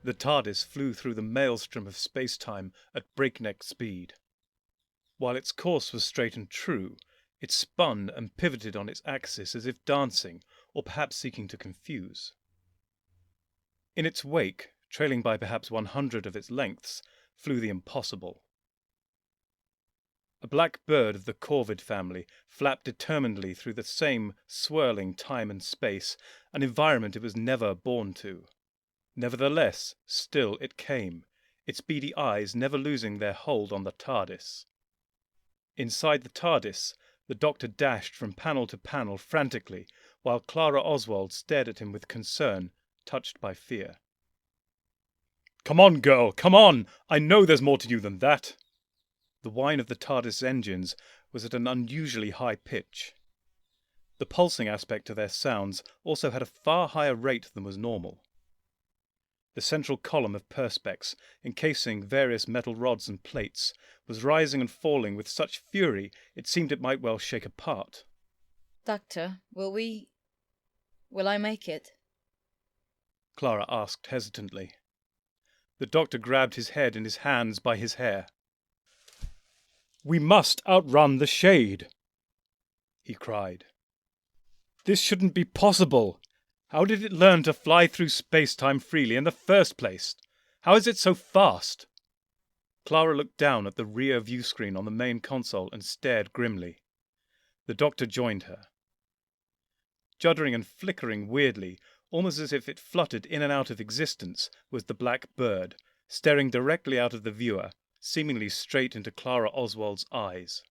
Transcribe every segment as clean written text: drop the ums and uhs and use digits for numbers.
The TARDIS flew through the maelstrom of space-time at breakneck speed. While its course was straight and true, it spun and pivoted on its axis as if dancing, or perhaps seeking to confuse. In its wake, trailing by perhaps 100 of its lengths, flew the impossible. A black bird of the corvid family flapped determinedly through the same swirling time and space, an environment it was never born to. Nevertheless, still it came, its beady eyes never losing their hold on the TARDIS. Inside the TARDIS, the Doctor dashed from panel to panel frantically, while Clara Oswald stared at him with concern, touched by fear. "Come on, girl, come on! I know there's more to you than that!" The whine of the TARDIS engines was at an unusually high pitch. The pulsing aspect of their sounds also had a far higher rate than was normal. The central column of perspex, encasing various metal rods and plates, was rising and falling with such fury it seemed it might well shake apart. "Doctor, will I make it?" Clara asked hesitantly. The Doctor grabbed his head in his hands by his hair. "We must outrun the shade," he cried. "This shouldn't be possible. How did it learn to fly through space-time freely in the first place? How is it so fast?" Clara looked down at the rear view screen on the main console and stared grimly. The Doctor joined her. Juddering and flickering weirdly, almost as if it fluttered in and out of existence, was the black bird, staring directly out of the viewer, seemingly straight into Clara Oswald's eyes.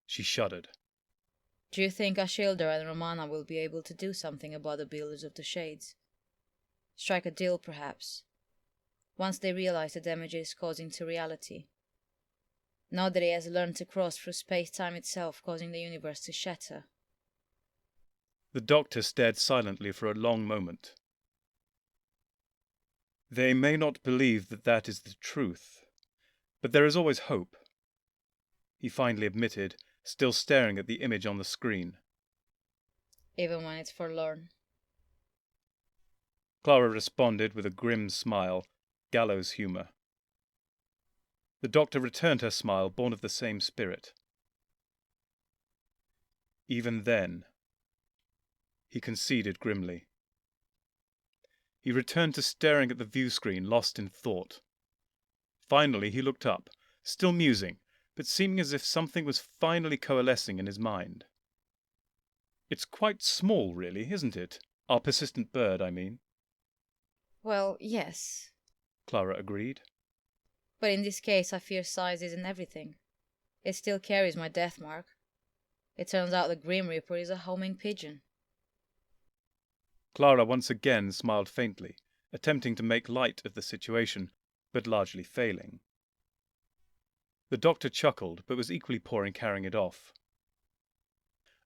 She shuddered. "Do you think Ashildr and Romana will be able to do something about the builders of the Shades? Strike a deal, perhaps, once they realize the damage it is causing to reality? Now that it has learned to cross through space-time itself, causing the universe to shatter." The Doctor stared silently for a long moment. "They may not believe that that is the truth, but there is always hope," he finally admitted, still staring at the image on the screen. "Even when it's forlorn." Clara responded with a grim smile, gallows humour. The Doctor returned her smile, born of the same spirit. "Even then," he conceded grimly. He returned to staring at the view screen, lost in thought. Finally he looked up, still musing, but seeming as if something was finally coalescing in his mind. "It's quite small, really, isn't it? Our persistent bird, I mean." "Well, yes. Clara agreed. But in this case I fear size isn't everything. It still carries my death mark. It turns out the Grim Reaper is a homing pigeon." Clara once again smiled faintly, attempting to make light of the situation, but largely failing. The Doctor chuckled, but was equally poor in carrying it off.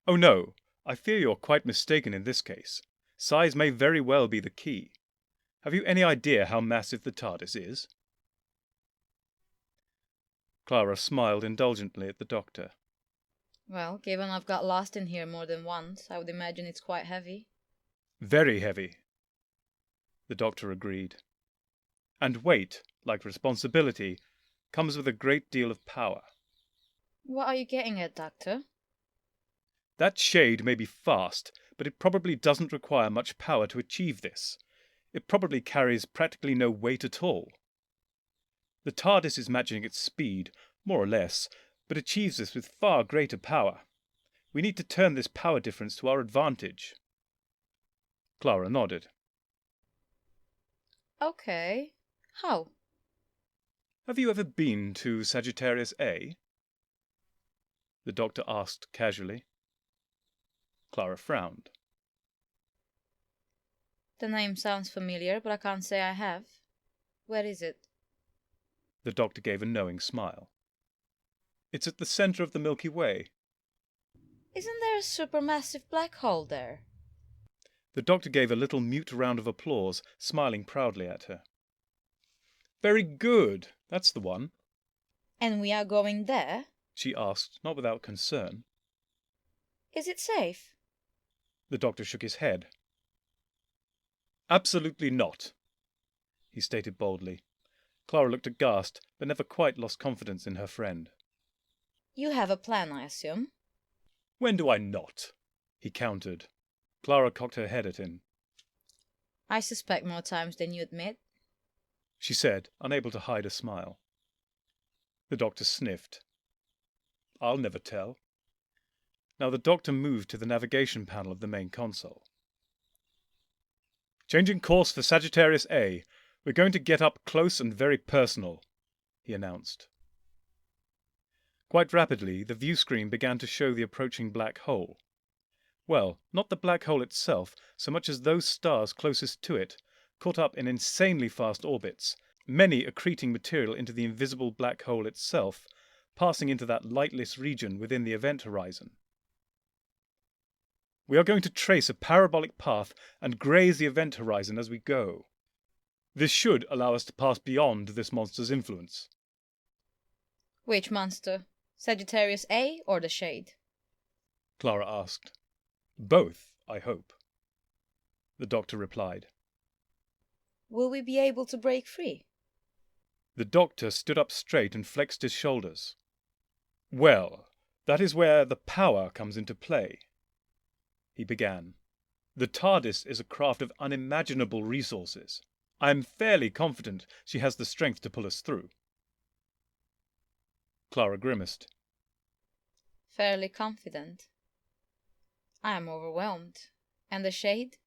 "Oh no, I fear you're quite mistaken in this case. Size may very well be the key. Have you any idea how massive the TARDIS is?" Clara smiled indulgently at the Doctor. "Well, given I've got lost in here more than once, I would imagine it's quite heavy." "Very heavy," the Doctor agreed. "And weight, like responsibility, comes with a great deal of power." "What are you getting at, Doctor?" "That shade may be fast, but it probably doesn't require much power to achieve this. It probably carries practically no weight at all. The TARDIS is matching its speed, more or less, but achieves this with far greater power. We need to turn this power difference to our advantage." Clara nodded. "Okay. How?" "Have you ever been to Sagittarius A?" the Doctor asked casually. Clara frowned. "The name sounds familiar, but I can't say I have. Where is it?" The Doctor gave a knowing smile. "It's at the centre of the Milky Way." "Isn't there a supermassive black hole there?" The Doctor gave a little mute round of applause, smiling proudly at her. "Very good. That's the one." "And we are going there?" she asked, not without concern. "Is it safe?" The Doctor shook his head. "Absolutely not." he stated boldly. Clara looked aghast, but never quite lost confidence in her friend. You have a plan, I assume? When do I not? He countered. Clara cocked her head at him. I suspect more times than you admit, she said, unable to hide a smile. The doctor sniffed. I'll never tell. Now the doctor moved to the navigation panel of the main console. Changing course for Sagittarius A. We're going to get up close and very personal, he announced. Quite rapidly, the view screen began to show the approaching black hole. Well, not the black hole itself, so much as those stars closest to it, caught up in insanely fast orbits, many accreting material into the invisible black hole itself, passing into that lightless region within the event horizon. We are going to trace a parabolic path and graze the event horizon as we go. This should allow us to pass beyond this monster's influence. Which monster? Sagittarius A or the Shade? Clara asked. Both, I hope. The doctor replied. Will we be able to break free? The doctor stood up straight and flexed his shoulders. Well, that is where the power comes into play. He began. The TARDIS is a craft of unimaginable resources. I am fairly confident she has the strength to pull us through. Clara grimaced. Fairly confident. I am overwhelmed. And the Shade?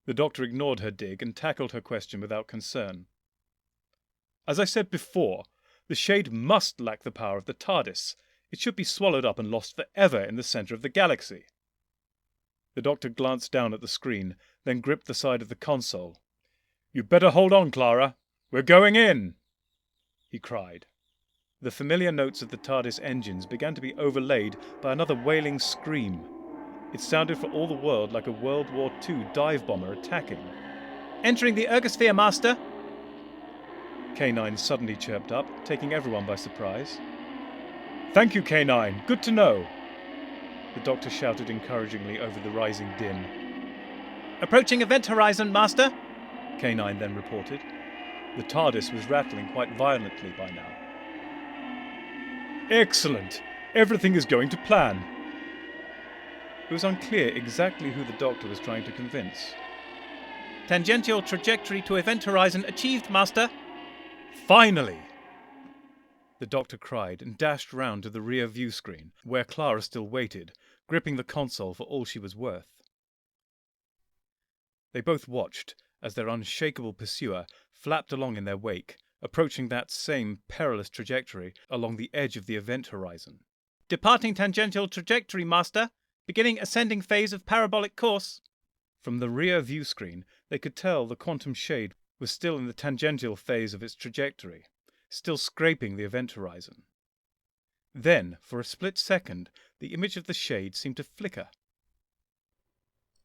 The doctor ignored her dig and tackled her question without concern. As I said before, the Shade must lack the power of the TARDIS. It should be swallowed up and lost forever in the centre of the galaxy. The doctor glanced down at the screen, then gripped the side of the console. You'd better hold on, Clara. We're going in, he cried. The familiar notes of the TARDIS engines began to be overlaid by another wailing scream. It sounded for all the world like a World War II dive bomber attacking. Entering the ergosphere, Master! K9 suddenly chirped up, taking everyone by surprise. Thank you, K9. Good to know. The doctor shouted encouragingly over the rising din. Approaching event horizon, Master! K9 then reported. The TARDIS was rattling quite violently by now. Excellent! Everything is going to plan. It was unclear exactly who the doctor was trying to convince. Tangential trajectory to event horizon achieved, Master! Finally! The doctor cried and dashed round to the rear view screen, where Clara still waited, gripping the console for all she was worth. They both watched as their unshakable pursuer flapped along in their wake, approaching that same perilous trajectory along the edge of the event horizon. Departing tangential trajectory, Master! Beginning ascending phase of parabolic course! From the rear view screen, they could tell the quantum shade was still in the tangential phase of its trajectory, still scraping the event horizon. Then, for a split second, the image of the shade seemed to flicker.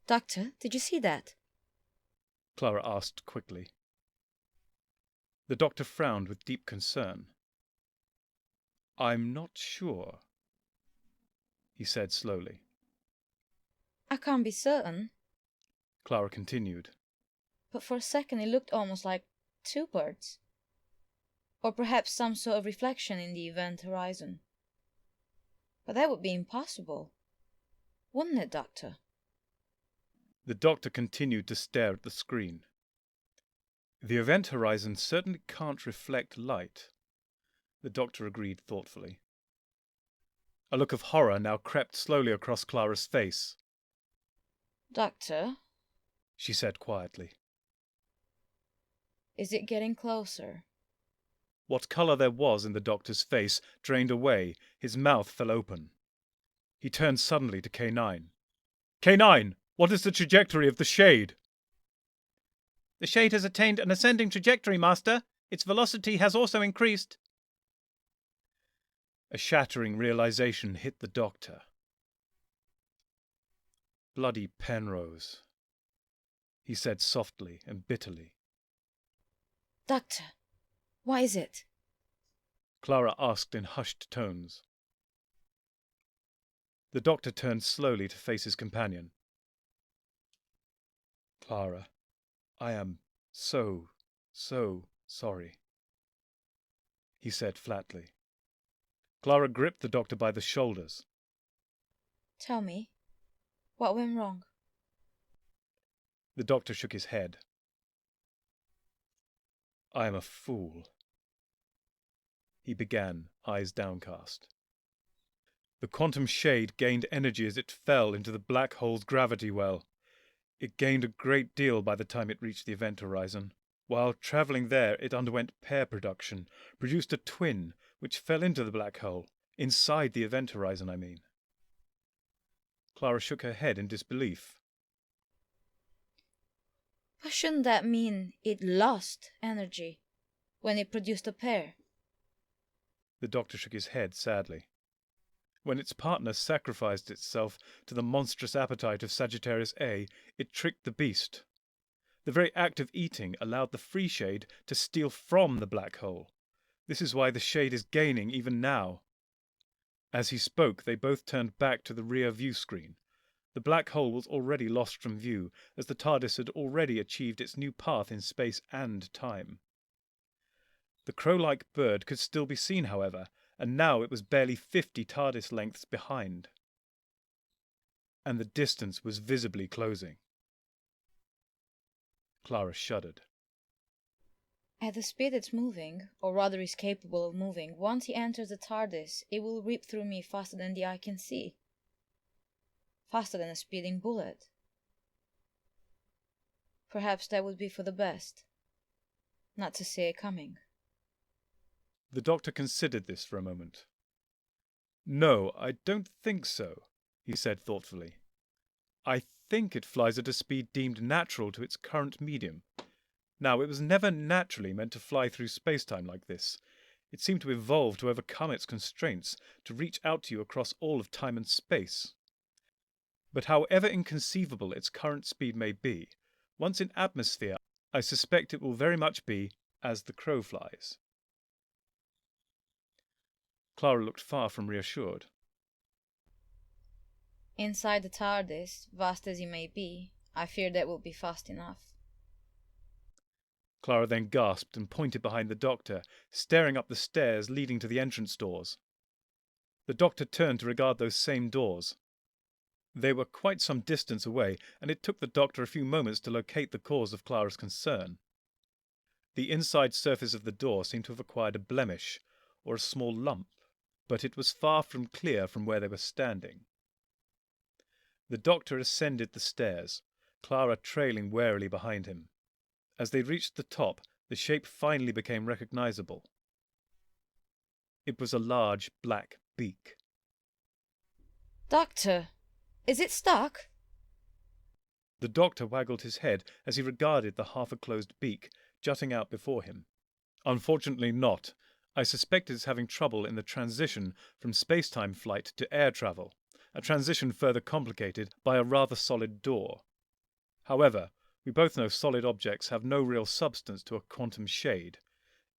Doctor, did you see that? Clara asked quickly. The doctor frowned with deep concern. I'm not sure, he said slowly. I can't be certain. Clara continued. But for a second it looked almost like two birds. Or perhaps some sort of reflection in the event horizon. But that would be impossible. Wouldn't it, Doctor? The doctor continued to stare at the screen. The event horizon certainly can't reflect light, the doctor agreed thoughtfully. A look of horror now crept slowly across Clara's face. Doctor, she said quietly. Is it getting closer? What colour there was in the doctor's face drained away, his mouth fell open. He turned suddenly to K9. K9, what is the trajectory of the shade? The shade has attained an ascending trajectory, Master. Its velocity has also increased. A shattering realization hit the doctor. Bloody Penrose, he said softly and bitterly. Doctor, why is it? Clara asked in hushed tones. The doctor turned slowly to face his companion. Clara, I am so So sorry," he said flatly. Clara gripped the doctor by the shoulders. Tell me, what went wrong? The doctor shook his head. "I am a fool," he began, eyes downcast. The quantum shade gained energy as it fell into the black hole's gravity well. It gained a great deal by the time it reached the event horizon. While travelling there, it underwent pair production, produced a twin, which fell into the black hole, inside the event horizon, I mean. Clara shook her head in disbelief. But shouldn't that mean it lost energy when it produced a pair? The doctor shook his head sadly. When its partner sacrificed itself to the monstrous appetite of Sagittarius A, it tricked the beast. The very act of eating allowed the free shade to steal from the black hole. This is why the shade is gaining even now. As he spoke, they both turned back to the rear view screen. The black hole was already lost from view, as the TARDIS had already achieved its new path in space and time. The crow-like bird could still be seen, however, and now it was barely 50 TARDIS lengths behind. And the distance was visibly closing. Clara shuddered. At the speed it's moving, or rather is capable of moving, once he enters the TARDIS, it will rip through me faster than the eye can see. Faster than a speeding bullet. Perhaps that would be for the best. Not to see it coming. The doctor considered this for a moment. "No, I don't think so," he said thoughtfully. "I think it flies at a speed deemed natural to its current medium. Now, it was never naturally meant to fly through space-time like this. It seemed to evolve to overcome its constraints, to reach out to you across all of time and space. But however inconceivable its current speed may be, once in atmosphere, I suspect it will very much be as the crow flies." Clara looked far from reassured. Inside the TARDIS, vast as it may be, I fear that will be fast enough. Clara then gasped and pointed behind the doctor, staring up the stairs leading to the entrance doors. The doctor turned to regard those same doors. They were quite some distance away, and it took the doctor a few moments to locate the cause of Clara's concern. The inside surface of the door seemed to have acquired a blemish, or a small lump, but it was far from clear from where they were standing. The doctor ascended the stairs, Clara trailing warily behind him. As they reached the top, the shape finally became recognizable. It was a large black beak. Doctor, is it stuck? The doctor waggled his head as he regarded the half-closed beak jutting out before him. "Unfortunately not. I suspect it's having trouble in the transition from space-time flight to air travel, a transition further complicated by a rather solid door. However, we both know solid objects have no real substance to a quantum shade.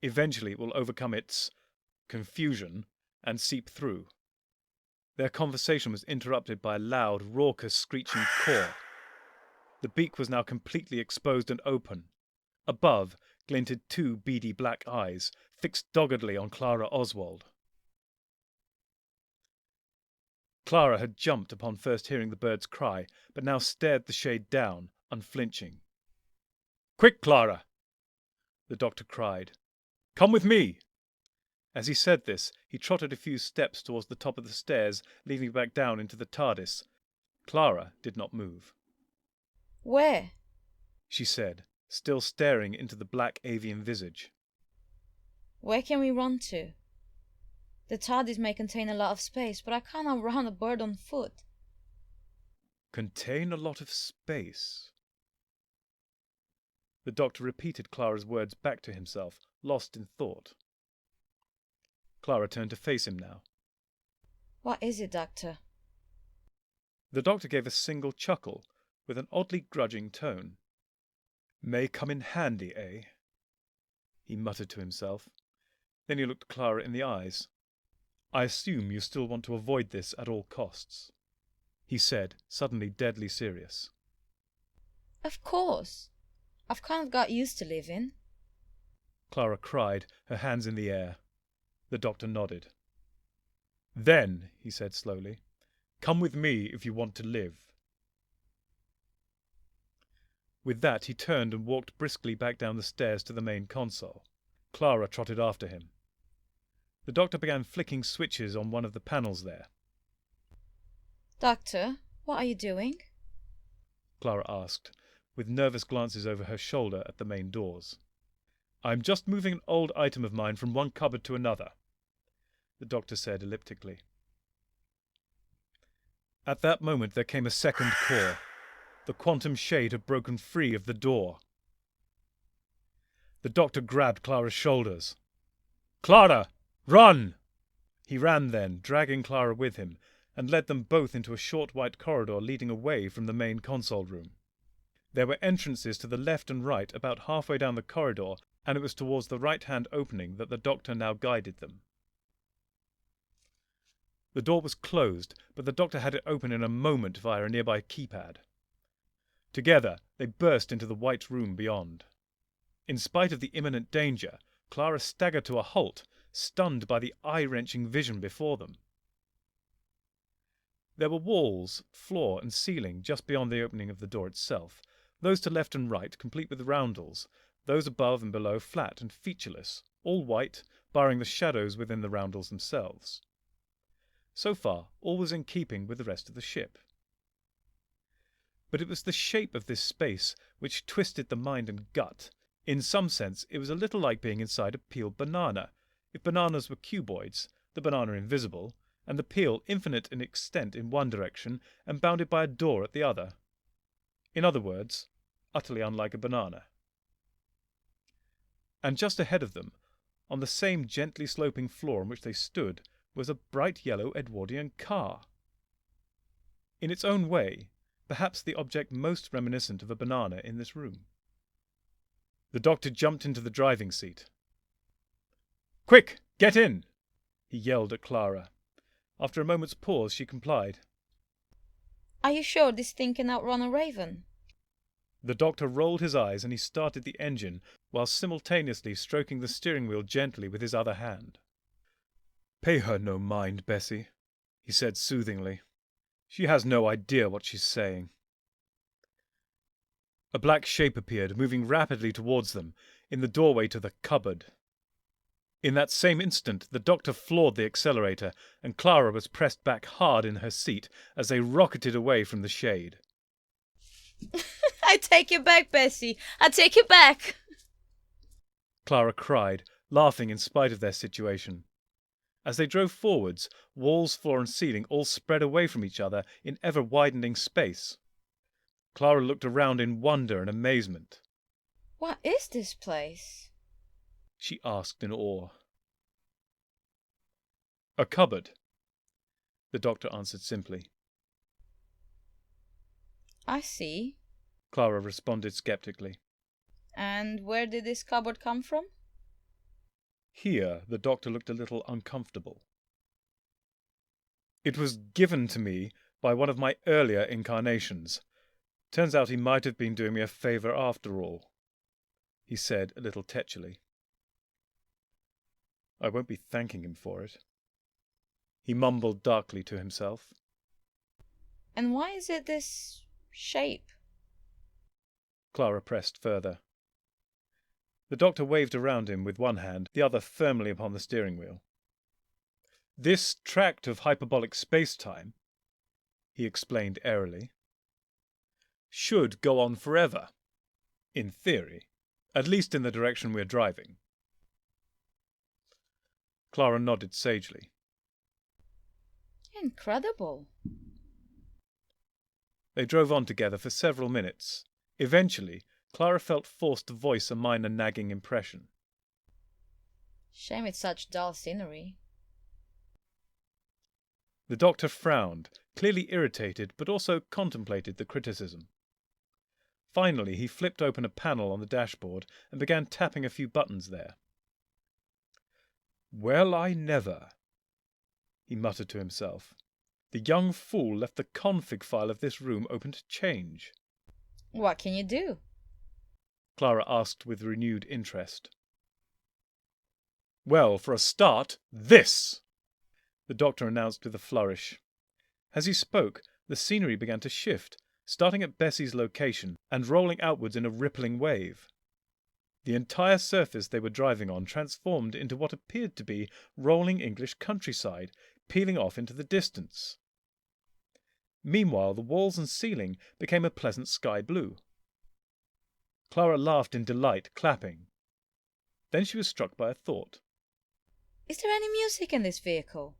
Eventually it will overcome its confusion and seep through." Their conversation was interrupted by a loud, raucous, screeching caw. The beak was now completely exposed and open. Above glinted two beady black eyes, fixed doggedly on Clara Oswald. Clara had jumped upon first hearing the bird's cry, but now stared the shade down, unflinching. "Quick, Clara!" the doctor cried. "Come with me!" As he said this, he trotted a few steps towards the top of the stairs, leading back down into the TARDIS. Clara did not move. Where? She said, still staring into the black avian visage. Where can we run to? The TARDIS may contain a lot of space, but I can't outrun a bird on foot. Contain a lot of space? The doctor repeated Clara's words back to himself, lost in thought. Clara turned to face him now. What is it, Doctor? The doctor gave a single chuckle, with an oddly grudging tone. "May come in handy, eh?" he muttered to himself. Then he looked Clara in the eyes. "I assume you still want to avoid this at all costs," he said, suddenly deadly serious. Of course. I've kind of got used to living. Clara cried, her hands in the air. The doctor nodded. "Then," he said slowly, "come with me if you want to live." With that, he turned and walked briskly back down the stairs to the main console. Clara trotted after him. The doctor began flicking switches on one of the panels there. "Doctor, what are you doing?" Clara asked, with nervous glances over her shoulder at the main doors. "I'm just moving an old item of mine from one cupboard to another," the doctor said elliptically. At that moment there came a second call. The quantum shade had broken free of the door. The doctor grabbed Clara's shoulders. "Clara, run!" He ran then, dragging Clara with him, and led them both into a short white corridor leading away from the main console room. There were entrances to the left and right about halfway down the corridor, and it was towards the right-hand opening that the doctor now guided them. The door was closed, but the doctor had it open in a moment via a nearby keypad. Together, they burst into the white room beyond. In spite of the imminent danger, Clara staggered to a halt, stunned by the eye-wrenching vision before them. There were walls, floor, and ceiling just beyond the opening of the door itself, those to left and right complete with roundels, those above and below flat and featureless, all white, barring the shadows within the roundels themselves. So far, all was in keeping with the rest of the ship. But it was the shape of this space which twisted the mind and gut. In some sense, it was a little like being inside a peeled banana, if bananas were cuboids, the banana invisible, and the peel infinite in extent in one direction and bounded by a door at the other. In other words, utterly unlike a banana. And just ahead of them, on the same gently sloping floor on which they stood, was a bright yellow Edwardian car. In its own way, perhaps the object most reminiscent of a banana in this room. The doctor jumped into the driving seat. "Quick, get in!" he yelled at Clara. After a moment's pause, she complied. "Are you sure this thing can outrun a raven?" The doctor rolled his eyes and he started the engine, while simultaneously stroking the steering wheel gently with his other hand. "Pay her no mind, Bessie," he said soothingly. "She has no idea what she's saying." A black shape appeared, moving rapidly towards them, in the doorway to the cupboard. In that same instant, the doctor floored the accelerator, and Clara was pressed back hard in her seat as they rocketed away from the shade. "I take you back, Bessie! I take you back!" Clara cried, laughing in spite of their situation. As they drove forwards, walls, floor and ceiling all spread away from each other in ever-widening space. Clara looked around in wonder and amazement. "What is this place?" she asked in awe. "A cupboard," the doctor answered simply. "I see," Clara responded skeptically. "And where did this cupboard come from?" Here the doctor looked a little uncomfortable. "It was given to me by one of my earlier incarnations. Turns out he might have been doing me a favour after all," he said a little tetchily. "I won't be thanking him for it," he mumbled darkly to himself. "And why is it this shape?" Clara pressed further. The doctor waved around him with one hand, the other firmly upon the steering wheel. "This tract of hyperbolic space-time," he explained airily, "should go on forever. In theory. At least in the direction we're driving." Clara nodded sagely. "Incredible." They drove on together for several minutes. Eventually, Clara felt forced to voice a minor nagging impression. "Shame it's such dull scenery." The doctor frowned, clearly irritated, but also contemplated the criticism. Finally, he flipped open a panel on the dashboard and began tapping a few buttons there. "Well, I never," he muttered to himself. "The young fool left the config file of this room open to change." "What can you do?" Clara asked with renewed interest. Well, for a start, this! The doctor announced with a flourish. As he spoke, the scenery began to shift, starting at Bessie's location and rolling outwards in a rippling wave. The entire surface they were driving on transformed into what appeared to be rolling English countryside, peeling off into the distance. Meanwhile, the walls and ceiling became a pleasant sky blue. Clara laughed in delight, clapping. Then she was struck by a thought. Is there any music in this vehicle?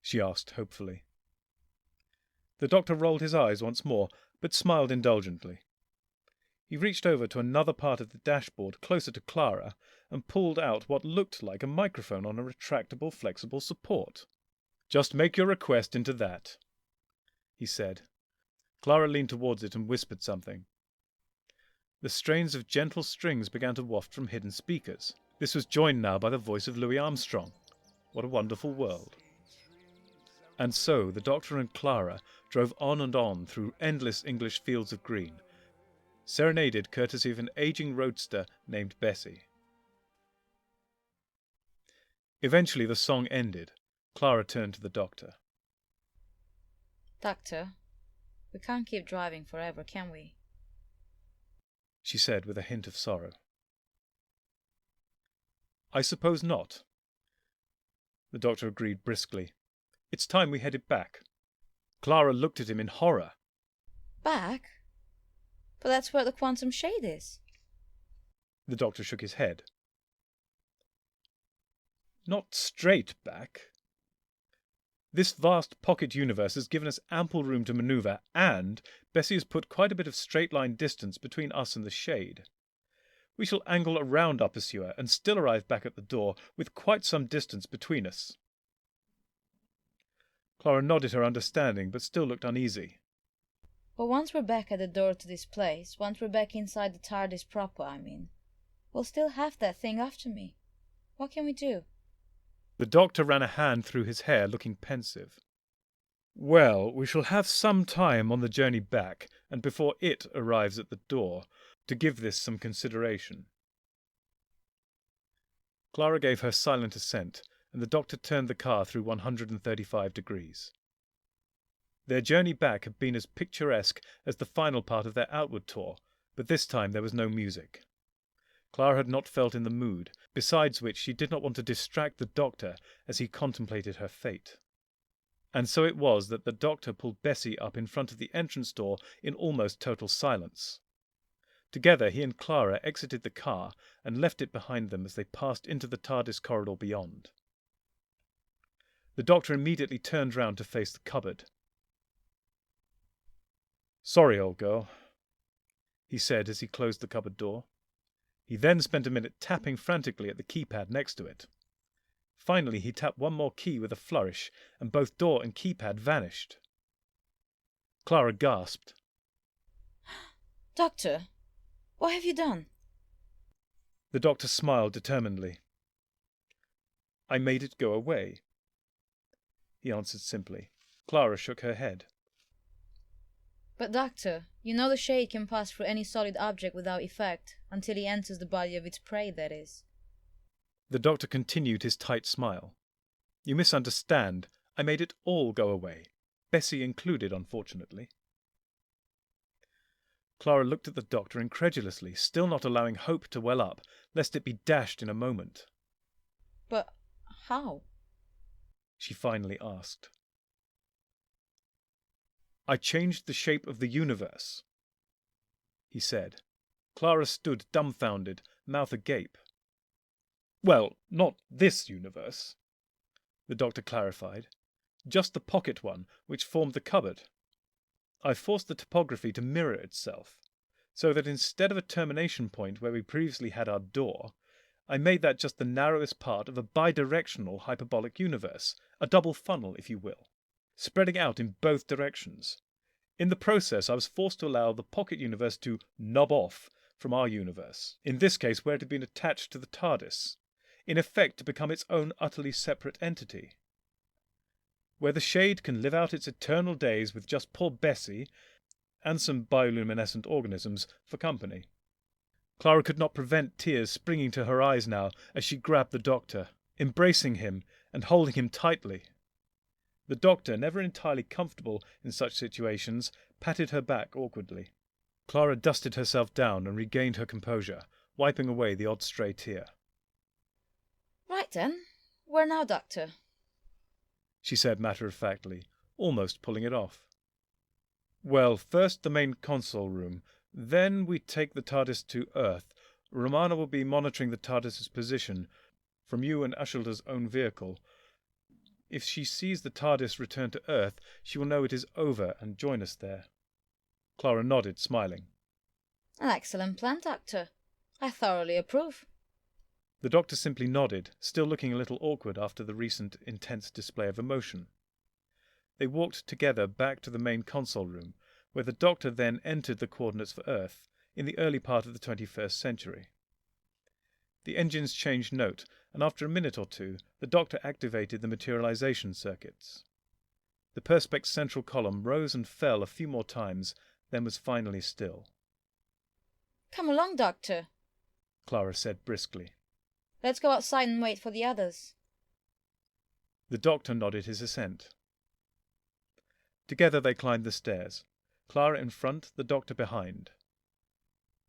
She asked hopefully. The doctor rolled his eyes once more, but smiled indulgently. He reached over to another part of the dashboard closer to Clara and pulled out what looked like a microphone on a retractable, flexible support. "Just make your request into that," he said. Clara leaned towards it and whispered something. The strains of gentle strings began to waft from hidden speakers. This was joined now by the voice of Louis Armstrong. What a wonderful world. And so the doctor and Clara drove on and on through endless English fields of green, serenaded courtesy of an aging roadster named Bessie. Eventually the song ended. Clara turned to the doctor. Doctor, we can't keep driving forever, can we? She said with a hint of sorrow. I suppose not. The doctor agreed briskly. It's time we headed back. Clara looked at him in horror. Back? But that's where the quantum shade is. The doctor shook his head. Not straight back. This vast pocket universe has given us ample room to manoeuvre, and Bessie has put quite a bit of straight-line distance between us and the shade. We shall angle around our pursuer and still arrive back at the door with quite some distance between us. Clara nodded her understanding, but still looked uneasy. But once we're back at the door to this place, once we're back inside the TARDIS proper, we'll still have that thing after me. What can we do? The doctor ran a hand through his hair, looking pensive. Well, we shall have some time on the journey back, and before it arrives at the door, to give this some consideration. Clara gave her silent assent, and the doctor turned the car through 135 degrees. Their journey back had been as picturesque as the final part of their outward tour, but this time there was no music. Clara had not felt in the mood, besides which she did not want to distract the doctor as he contemplated her fate. And so it was that the doctor pulled Bessie up in front of the entrance door in almost total silence. Together he and Clara exited the car and left it behind them as they passed into the TARDIS corridor beyond. The doctor immediately turned round to face the cupboard. "Sorry, old girl," he said as he closed the cupboard door. He then spent a minute tapping frantically at the keypad next to it. Finally he tapped one more key with a flourish, and both door and keypad vanished. Clara gasped. Doctor, what have you done? The doctor smiled determinedly. "I made it go away," he answered simply. Clara shook her head. But doctor, you know the shade can pass through any solid object without effect, until he enters the body of its prey, that is. The doctor continued his tight smile. "You misunderstand. I made it all go away. Bessie included, unfortunately." Clara looked at the doctor incredulously, still not allowing hope to well up, lest it be dashed in a moment. But how? She finally asked. "I changed the shape of the universe," he said. Clara stood dumbfounded, mouth agape. "Well, not this universe," the doctor clarified. "Just the pocket one which formed the cupboard. I forced the topography to mirror itself, so that instead of a termination point where we previously had our door, I made that just the narrowest part of a bidirectional hyperbolic universe, a double funnel, if you will, spreading out in both directions. In the process, I was forced to allow the pocket universe to knob off from our universe, in this case where it had been attached to the TARDIS, in effect to become its own utterly separate entity, where the shade can live out its eternal days with just poor Bessie and some bioluminescent organisms for company. Clara could not prevent tears springing to her eyes now as she grabbed the doctor, embracing him and holding him tightly. The doctor, never entirely comfortable in such situations, patted her back awkwardly. Clara dusted herself down and regained her composure, wiping away the odd stray tear. "Right then, where now, Doctor?" she said matter-of-factly, almost pulling it off. "Well, first the main console room. Then we take the TARDIS to Earth. Romana will be monitoring the TARDIS's position from you and Ashilda's own vehicle. If she sees the TARDIS return to Earth, she will know it is over and join us there." Clara nodded, smiling. "An excellent plan, Doctor. I thoroughly approve." The doctor simply nodded, still looking a little awkward after the recent intense display of emotion. They walked together back to the main console room, where the doctor then entered the coordinates for Earth in the early part of the 21st century. The engines changed note, and after a minute or two, the doctor activated the materialization circuits. The Perspex central column rose and fell a few more times, then was finally still. "Come along, Doctor," Clara said briskly. "let's go outside and wait for the others." The doctor nodded his assent. Together they climbed the stairs, Clara in front, the doctor behind.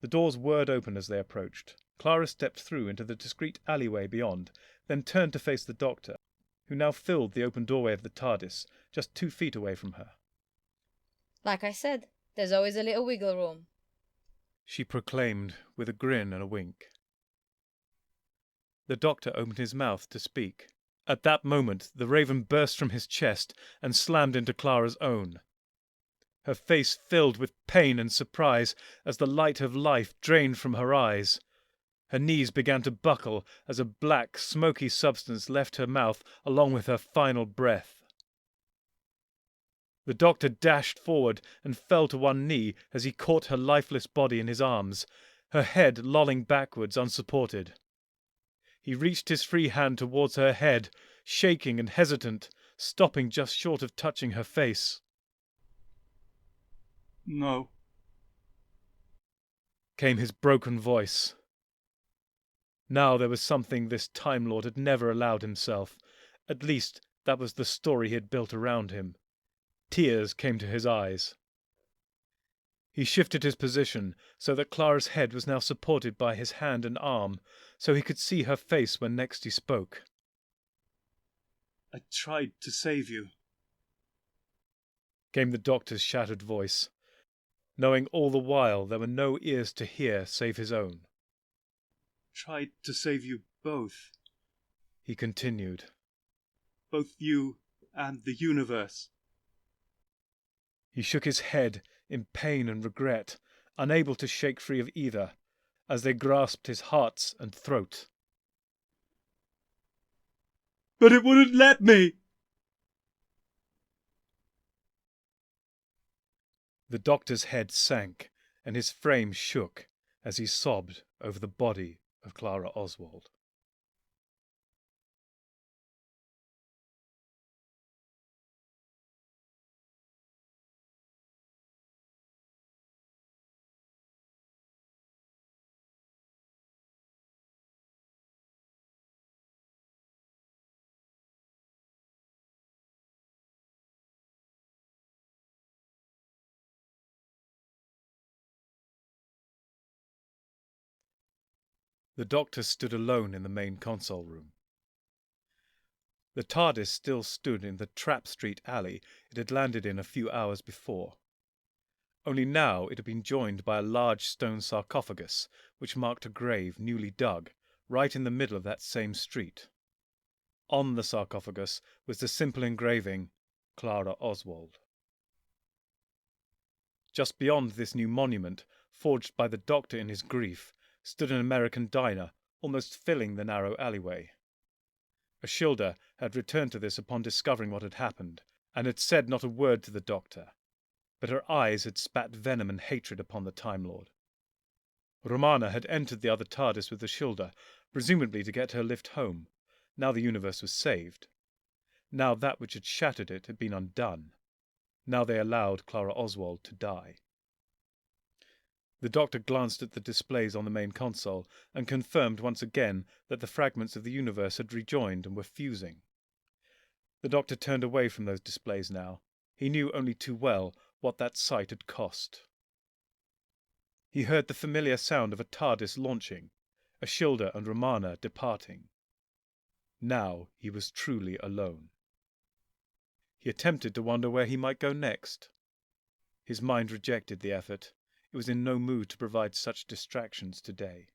The doors whirred open as they approached. Clara stepped through into the discreet alleyway beyond, then turned to face the doctor, who now filled the open doorway of the TARDIS, just 2 feet away from her. "Like I said, there's always a little wiggle room," she proclaimed with a grin and a wink. The doctor opened his mouth to speak. At that moment, the raven burst from his chest and slammed into Clara's own. Her face filled with pain and surprise as the light of life drained from her eyes. Her knees began to buckle as a black, smoky substance left her mouth along with her final breath. The doctor dashed forward and fell to one knee as he caught her lifeless body in his arms, her head lolling backwards unsupported. He reached his free hand towards her head, shaking and hesitant, stopping just short of touching her face. "No," came his broken voice. Now there was something this Time Lord had never allowed himself. At least, that was the story he had built around him. Tears came to his eyes. He shifted his position so that Clara's head was now supported by his hand and arm, so he could see her face when next he spoke. "I tried to save you." Came the doctor's shattered voice, knowing all the while there were no ears to hear save his own. "Tried to save you both. He continued. Both you and the universe." He shook his head in pain and regret, unable to shake free of either, as they grasped his hearts and throat. "But it wouldn't let me!" The doctor's head sank, and his frame shook as he sobbed over the body of Clara Oswald. The doctor stood alone in the main console room. The TARDIS still stood in the Trap Street alley it had landed in a few hours before. Only now it had been joined by a large stone sarcophagus, which marked a grave newly dug, right in the middle of that same street. On the sarcophagus was the simple engraving, Clara Oswald. Just beyond this new monument, forged by the doctor in his grief, stood an American diner, almost filling the narrow alleyway. Ashilda had returned to this upon discovering what had happened, and had said not a word to the doctor, but her eyes had spat venom and hatred upon the Time Lord. Romana had entered the other TARDIS with Ashilda, presumably to get her lift home. Now the universe was saved. Now that which had shattered it had been undone. Now they allowed Clara Oswald to die. The doctor glanced at the displays on the main console and confirmed once again that the fragments of the universe had rejoined and were fusing. The doctor turned away from those displays now. He knew only too well what that sight had cost. He heard the familiar sound of a TARDIS launching, Ashildr and Romana departing. Now he was truly alone. He attempted to wonder where he might go next. His mind rejected the effort. It was in no mood to provide such distractions today.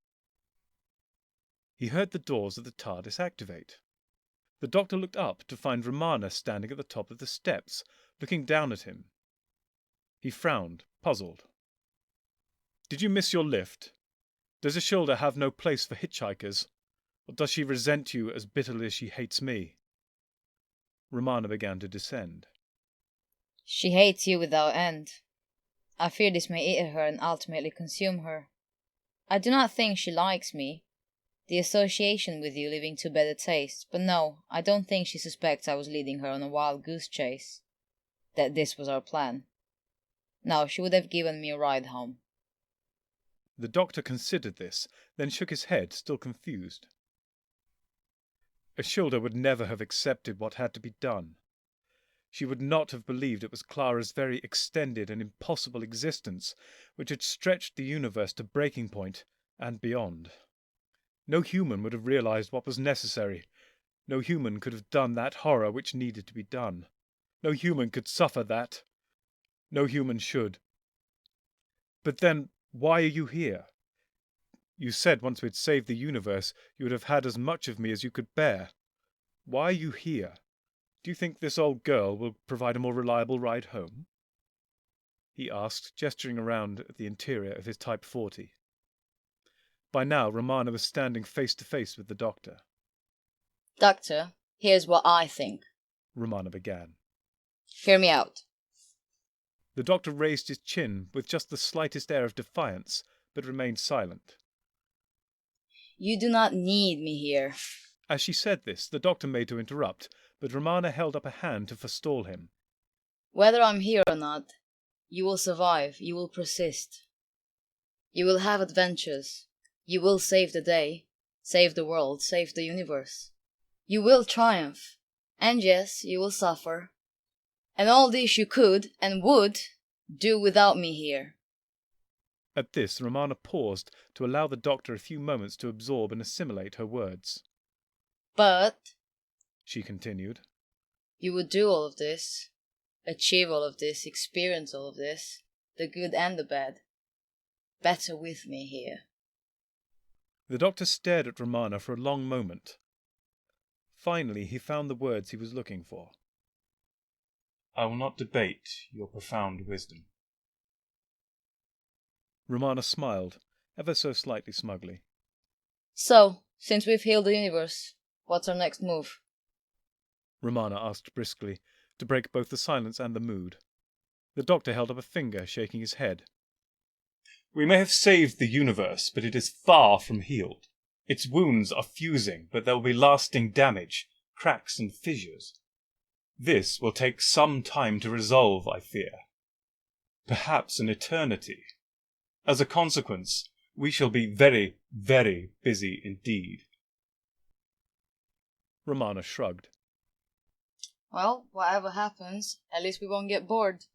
He heard the doors of the TARDIS activate. The doctor looked up to find Romana standing at the top of the steps, looking down at him. He frowned, puzzled. "Did you miss your lift? Does Ashildr have no place for hitchhikers? Or does she resent you as bitterly as she hates me?" Romana began to descend. She hates you without end. I fear this may eat her and ultimately consume her. I do not think she likes me. The association with you leaving to better taste, but no, I don't think she suspects I was leading her on a wild goose chase. That this was our plan. No, she would have given me a ride home. The doctor considered this, then shook his head, still confused. Ashildr would never have accepted what had to be done. She would not have believed it was Clara's very extended and impossible existence which had stretched the universe to breaking point and beyond. No human would have realized what was necessary. No human could have done that horror which needed to be done. No human could suffer that. No human should. But then, why are you here? You said once we'd saved the universe, you would have had as much of me as you could bear. Why are you here? Do you think this old girl will provide a more reliable ride home?" he asked, gesturing around at the interior of his Type 40. By now, Romana was standing face to face with the doctor. Doctor, here's what I think. Romana began. Hear me out. The doctor raised his chin with just the slightest air of defiance, but remained silent. You do not need me here. As she said this, the doctor made to interrupt, but Romana held up a hand to forestall him. Whether I'm here or not, you will survive, you will persist. You will have adventures. You will save the day, save the world, save the universe. You will triumph. And yes, you will suffer. And all this you could, and would, do without me here. At this, Romana paused to allow the doctor a few moments to absorb and assimilate her words. But, she continued, you would do all of this, achieve all of this, experience all of this, the good and the bad, better with me here. The doctor stared at Romana for a long moment. Finally, he found the words he was looking for. "I will not debate your profound wisdom." Romana smiled, ever so slightly smugly. So, since we've healed the universe, what's our next move? Romana asked briskly, to break both the silence and the mood. The doctor held up a finger, shaking his head. "We may have saved the universe, but it is far from healed. Its wounds are fusing, but there will be lasting damage, cracks and fissures. This will take some time to resolve, I fear. Perhaps an eternity. As a consequence, we shall be very, very busy indeed." Romana shrugged. Well, whatever happens, at least we won't get bored.